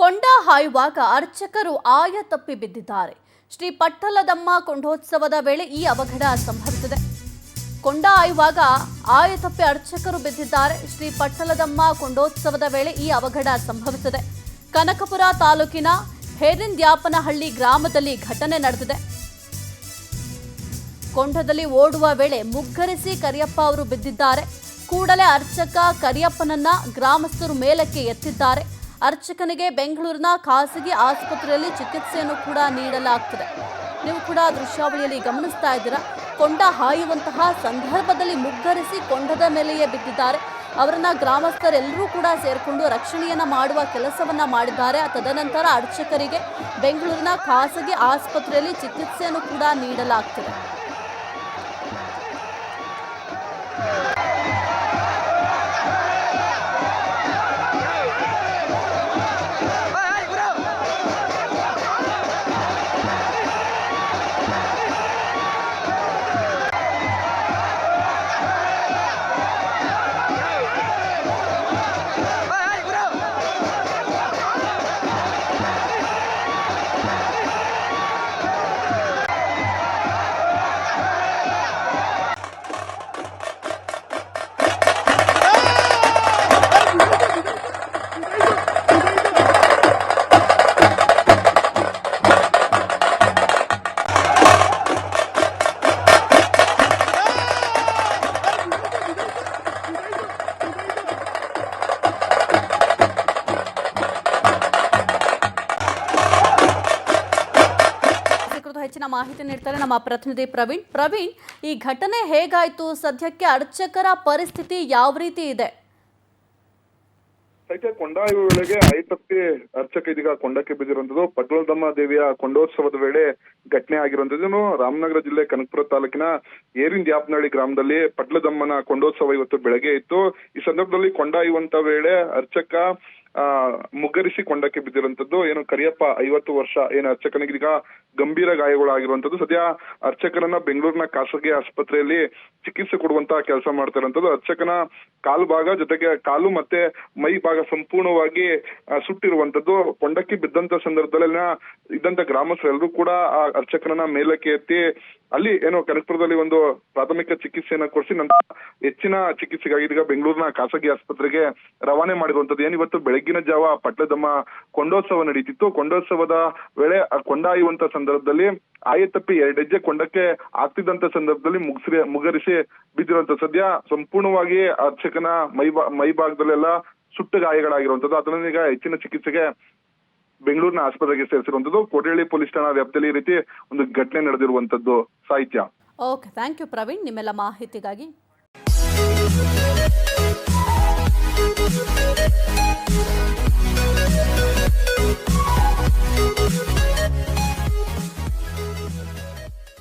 ಕೊಂಡ ಹಾಯುವಾಗ ಅರ್ಚಕರು ಆಯ ತಪ್ಪಿ ಬಿದ್ದಿದ್ದಾರೆ. ಶ್ರೀ ಪಟ್ಟಲದಮ್ಮ ಕೊಂಡೋತ್ಸವದ ವೇಳೆ ಈ ಅವಘಡ ಸಂಭವಿಸಿದೆ. ಕೊಂಡ ಹಾಯುವಾಗ ಆಯ ತಪ್ಪಿ ಅರ್ಚಕರು ಬಿದ್ದಿದ್ದಾರೆ. ಶ್ರೀ ಪಟ್ಟಲದಮ್ಮ ಕೊಂಡೋತ್ಸವದ ವೇಳೆ ಈ ಅವಘಡ ಸಂಭವಿಸಿದೆ. ಕನಕಪುರ ತಾಲೂಕಿನ ಹೇರಿಂದ್ಯಾಪನಹಳ್ಳಿ ಗ್ರಾಮದಲ್ಲಿ ಘಟನೆ ನಡೆದಿದೆ. ಕೊಂಡದಲ್ಲಿ ಓಡುವ ವೇಳೆ ಮುಗ್ಗರಿಸಿ ಕರಿಯಪ್ಪ ಅವರು ಬಿದ್ದಿದ್ದಾರೆ. ಕೂಡಲೇ ಅರ್ಚಕ ಕರಿಯಪ್ಪನನ್ನ ಗ್ರಾಮಸ್ಥರು ಮೇಲಕ್ಕೆ ಎತ್ತಿದ್ದಾರೆ. ಅರ್ಚಕನಿಗೆ ಬೆಂಗಳೂರಿನ ಖಾಸಗಿ ಆಸ್ಪತ್ರೆಯಲ್ಲಿ ಚಿಕಿತ್ಸೆಯನ್ನು ಕೂಡ ನೀಡಲಾಗ್ತಿದೆ. ನೀವು ಕೂಡ ದೃಶ್ಯಾವಳಿಯಲ್ಲಿ ಗಮನಿಸ್ತಾ ಇದ್ದೀರಾ. ಕೊಂಡ ಹಾಯುವಂತಹ ಸಂದರ್ಭದಲ್ಲಿ ಮುಗ್ಗರಿಸಿ ಕೊಂಡದ ಮೇಲೆಯೇ ಬಿದ್ದಿದ್ದಾರೆ. ಅವರನ್ನ ಗ್ರಾಮಸ್ಥರೆಲ್ಲರೂ ಕೂಡ ಸೇರಿಕೊಂಡು ರಕ್ಷಣೆಯನ್ನ ಮಾಡುವ ಕೆಲಸವನ್ನ ಮಾಡಿದ್ದಾರೆ. ತದನಂತರ ಅರ್ಚಕರಿಗೆ ಬೆಂಗಳೂರಿನ ಖಾಸಗಿ ಆಸ್ಪತ್ರೆಯಲ್ಲಿ ಚಿಕಿತ್ಸೆಯನ್ನು ಕೂಡ ನೀಡಲಾಗ್ತಿದೆ. ಹೆಚ್ಚಿನ ಮಾಹಿತಿ ನೀಡ್ತಾರೆ ನಮ್ಮ ಪ್ರತಿನಿಧಿ ಪ್ರವೀಣ್. ಈ ಘಟನೆ ಹೇಗಾಯ್ತು? ಸದ್ಯಕ್ಕೆ ಅರ್ಚಕರ ಪರಿಸ್ಥಿತಿ ಯಾವ ರೀತಿ ಇದೆ? ಕೊಂಡಾಯುವ ವೇಳೆಗೆ ಐತಪ್ಪಿ ಅರ್ಚಕ ಇದೀಗ ಕೊಂಡಕ್ಕೆ ಬಿದ್ದಿರುವಂತದ್ದು. ಪಟ್ಟಲದಮ್ಮ ದೇವಿಯ ಕೊಂಡೋತ್ಸವದ ವೇಳೆ ಘಟನೆ ಆಗಿರುವಂತದ್ದು. ರಾಮನಗರ ಜಿಲ್ಲೆ ಕನಕಪುರ ತಾಲೂಕಿನ ಹೇರಿಂದ್ಯಾಪನಹಳ್ಳಿ ಗ್ರಾಮದಲ್ಲಿ ಪಟ್ಟಲದಮ್ಮನ ಕೊಂಡೋತ್ಸವ ಇವತ್ತು ಬೆಳಗ್ಗೆ ಇತ್ತು. ಈ ಸಂದರ್ಭದಲ್ಲಿ ಕೊಂಡಾಯುವಂತ ವೇಳೆ ಅರ್ಚಕ ಮುಗ್ಗರಿಸಿ ಕೊಂಡಕ್ಕೆ ಬಿದ್ದಿರುವಂತದ್ದು. ಏನು ಕರಿಯಪ್ಪ 50 ವರ್ಷ ಏನು ಅರ್ಚಕನಿಗೆ ಈಗ ಗಂಭೀರ ಗಾಯಗಳಾಗಿರುವಂತದ್ದು. ಸದ್ಯ ಅರ್ಚಕರನ್ನ ಬೆಂಗಳೂರಿನ ಖಾಸಗಿ ಆಸ್ಪತ್ರೆಯಲ್ಲಿ ಚಿಕಿತ್ಸೆ ಕೊಡುವಂತ ಕೆಲಸ ಮಾಡ್ತಾ ಇರುವಂತದ್ದು. ಅರ್ಚಕನ ಕಾಲು ಭಾಗ ಜೊತೆಗೆ ಕಾಲು ಮತ್ತೆ ಮೈ ಭಾಗ ಸಂಪೂರ್ಣವಾಗಿ ಸುಟ್ಟಿರುವಂತದ್ದು. ಕೊಂಡಕ್ಕೆ ಬಿದ್ದಂತ ಸಂದರ್ಭದಲ್ಲಿ ಇದ್ದಂತ ಗ್ರಾಮಸ್ಥರೆಲ್ಲರೂ ಕೂಡ ಆ ಅರ್ಚಕನನ್ನ ಮೇಲಕ್ಕೆ ಎತ್ತಿ ಅಲ್ಲಿ ಏನೋ ಕನಕಪುರದಲ್ಲಿ ಒಂದು ಪ್ರಾಥಮಿಕ ಚಿಕಿತ್ಸೆಯನ್ನ ಕೊಡಿಸಿ ನಂತರ ಹೆಚ್ಚಿನ ಚಿಕಿತ್ಸೆಗಾಗಿ ಈಗ ಬೆಂಗಳೂರಿನ ಖಾಸಗಿ ಆಸ್ಪತ್ರೆಗೆ ರವಾನೆ ಮಾಡಿರುವಂತದ್ದು. ಏನಿವತ್ತು ಬೆಳಗಿನ ಜಾವ ಪಟ್ಟಲದಮ್ಮ ಕೊಂಡೋತ್ಸವ ನಡೀತಿತ್ತು. ಕೊಂಡೋತ್ಸವದ ವೇಳೆ ಕೊಂಡಾಯುವಂತ ಸಂದರ್ಭದಲ್ಲಿ ಆಯತಪ್ಪಿ 2 ಹೆಜ್ಜೆ ಕೊಂಡಕ್ಕೆ ಆಗ್ತಿದ್ದಂತ ಸಂದರ್ಭದಲ್ಲಿ ಮುಗ್ಗರಿಸಿ ಬಿದ್ದಿರುವಂತ. ಸದ್ಯ ಸಂಪೂರ್ಣವಾಗಿ ಅರ್ಚಕನ ಮೈ ಭಾಗದಲ್ಲೆಲ್ಲ ಸುಟ್ಟ ಗಾಯಗಳಾಗಿರುವಂತದ್ದು. ಅದನ್ನ ಈಗ ಹೆಚ್ಚಿನ ಚಿಕಿತ್ಸೆಗೆ ಬೆಂಗಳೂರಿನ ಆಸ್ಪತ್ರೆಗೆ ಸೇರಿಸಿರುವಂತದ್ದು. ಕೋಟೆಹಳ್ಳಿ ಪೊಲೀಸ್ ಠಾಣಾ ವ್ಯಾಪ್ತಿಯಲ್ಲಿ ಈ ರೀತಿ ಒಂದು ಘಟನೆ ನಡೆದಿರುವಂತದ್ದು. ಸಾಹಿತ್ಯ. ಓಕೆ, ಥ್ಯಾಂಕ್ ಯು ಪ್ರವೀಣ್ ನಿಮ್ಮೆಲ್ಲ ಮಾಹಿತಿಗಾಗಿ.